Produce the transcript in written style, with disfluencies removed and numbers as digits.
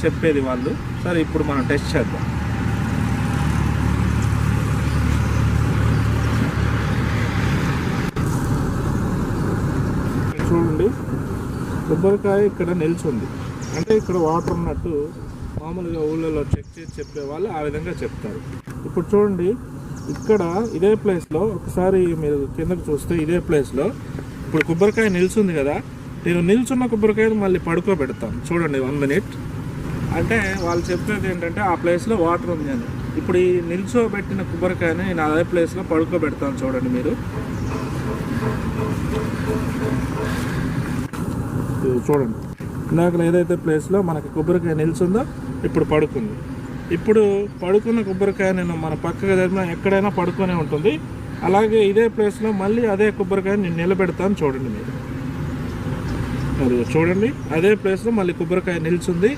చెప్పేది వాళ్ళు. సరే ఇప్పుడు మనం టెస్ట్ చేద్దాం. చూడండి, కొబ్బరికాయ ఇక్కడ నిల్చుంది అంటే ఇక్కడ వాటర్ ఉన్నట్టు మామూలుగా ఊళ్ళలో చెక్ చేసి చెప్పేవాళ్ళు ఆ విధంగా చెప్తారు. ఇప్పుడు చూడండి, ఇక్కడ ఇదే ప్లేస్లో ఒకసారి మీరు కిందకు చూస్తే ఇదే ప్లేస్లో ఇప్పుడు కొబ్బరికాయ నిల్చుంది కదా, నేను నిల్చున్న కొబ్బరికాయను మళ్ళీ పడుకోబెడతాను. చూడండి 1 minute. అంటే వాళ్ళు చెప్పేది ఏంటంటే ఆ ప్లేస్లో వాటర్ ఉంది అని. ఇప్పుడు ఈ నిల్చోబెట్టిన కొబ్బరికాయని నేను అదే ప్లేస్లో పడుకోబెడతాను. చూడండి మీరు, చూడండి ఇందాక ఏదైతే ప్లేస్లో మనకి కొబ్బరికాయ నిల్చుందో ఇప్పుడు పడుకుంది. ఇప్పుడు పడుకున్న కొబ్బరికాయ నేను మన పక్కగా జరిగిన ఎక్కడైనా పడుకొనే ఉంటుంది. అలాగే ఇదే ప్లేస్లో మళ్ళీ అదే కొబ్బరికాయ నేను నిలబెడతాను. చూడండి మీరు, మరి చూడండి అదే ప్లేస్లో మళ్ళీ కొబ్బరికాయ నిల్చుంది.